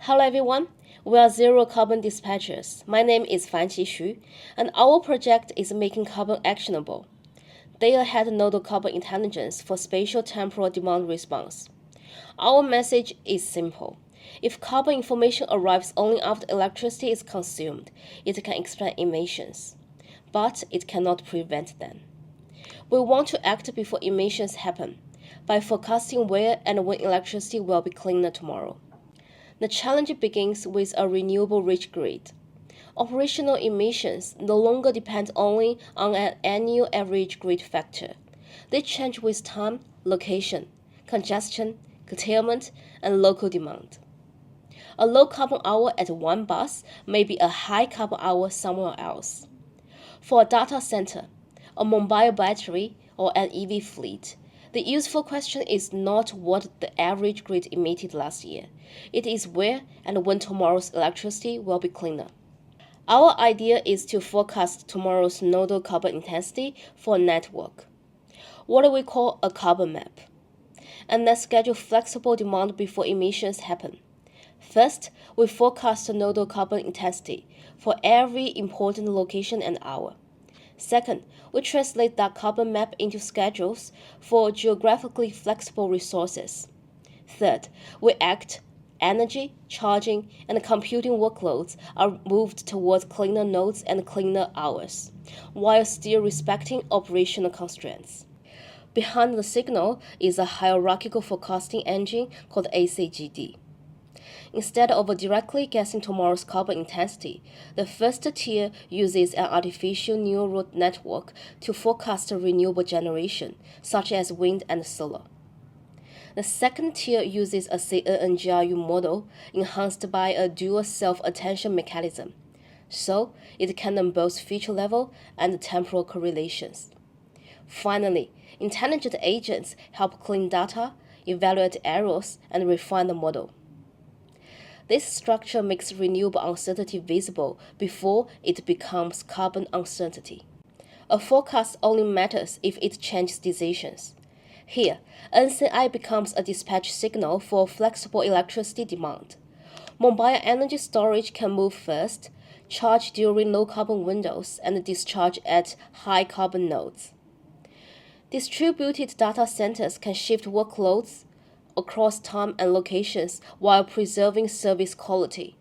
Hello everyone, we are ZeroCarbon Dispatchers. My name is Fanqi Xu, and our project is making carbon actionable. Day-ahead nodal carbon intelligence for spatial-temporal demand response. Our message is simple. If carbon information arrives only after electricity is consumed, it can explain emissions, but it cannot prevent them. We want to act before emissions happen, by forecasting where and when electricity will be cleaner tomorrow. The challenge begins with a renewable rich grid. Operational emissions no longer depend only on an annual average grid factor. They change with time, location, congestion, curtailment, and local demand. A low carbon hour at one bus may be a high carbon hour somewhere else. For a data center, a mobile battery, or an EV fleet, the useful question is not what the average grid emitted last year. It is where and when tomorrow's electricity will be cleaner. Our idea is to forecast tomorrow's nodal carbon intensity for a network, what we call a carbon map, and then schedule flexible demand before emissions happen. First, we forecast the nodal carbon intensity for every important location and hour. Second, we translate that carbon map into schedules for geographically flexible resources. Third, we act, energy, charging, and computing workloads are moved towards cleaner nodes and cleaner hours, while still respecting operational constraints. Behind the signal is a hierarchical forecasting engine called ACGD. Instead of directly guessing tomorrow's carbon intensity, the first tier uses an artificial neural network to forecast renewable generation, such as wind and solar. The second tier uses a CNNGRU model enhanced by a dual self-attention mechanism, so it can learn both feature level and temporal correlations. Finally, intelligent agents help clean data, evaluate errors, and refine the model. This structure makes renewable uncertainty visible before it becomes carbon uncertainty. A forecast only matters if it changes decisions. Here, NCI becomes a dispatch signal for flexible electricity demand. Mobile energy storage can move first, charge during low carbon windows, and discharge at high carbon nodes. Distributed data centers can shift workloads across time and locations while preserving service quality.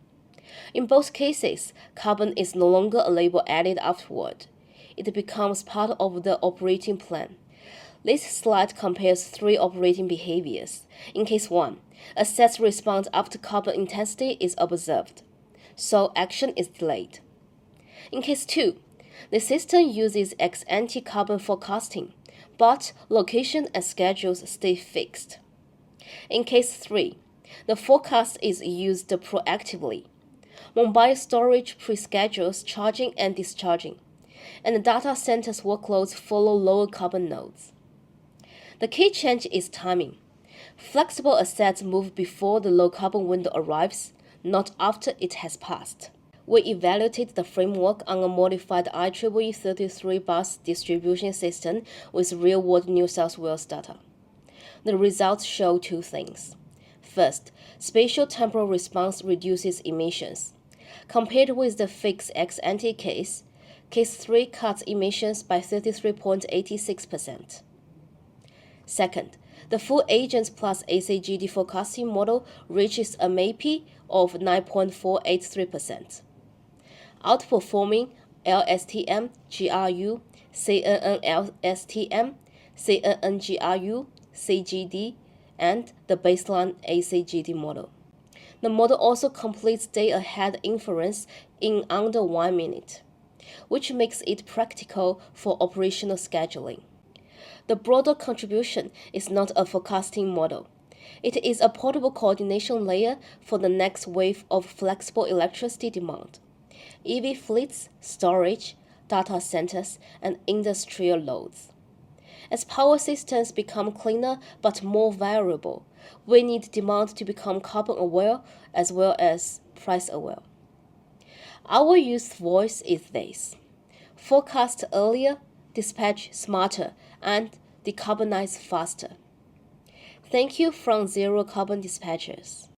In both cases, carbon is no longer a label added afterward. It becomes part of the operating plan. This slide compares three operating behaviors. In case 1, assets response after carbon intensity is observed, so action is delayed. In case 2, the system uses ex-ante carbon forecasting, but location and schedules stay fixed. In case 3, the forecast is used proactively. Mobile storage preschedules charging and discharging, and the data center's workloads follow lower carbon nodes. The key change is timing. Flexible assets move before the low carbon window arrives, not after it has passed. We evaluated the framework on a modified IEEE 33 bus distribution system with real-world New South Wales data. The results show two things. First, spatial-temporal response reduces emissions. Compared with the fixed ex-ante case, case 3 cuts emissions by 33.86%. Second, the full agents plus ACGD forecasting model reaches a MAPI of 9.483%, outperforming LSTM, GRU, CNN-LSTM, CNN-GRU, CGD, and the baseline ACGD model. The model also completes day-ahead inference in under 1 minute, which makes it practical for operational scheduling. The broader contribution is not a forecasting model. It is a portable coordination layer for the next wave of flexible electricity demand: EV fleets, storage, data centers, and industrial loads. As power systems become cleaner but more variable, we need demand to become carbon aware as well as price aware. Our youth voice is this: forecast earlier, dispatch smarter, and decarbonize faster. Thank you from ZeroCarbon Dispatchers.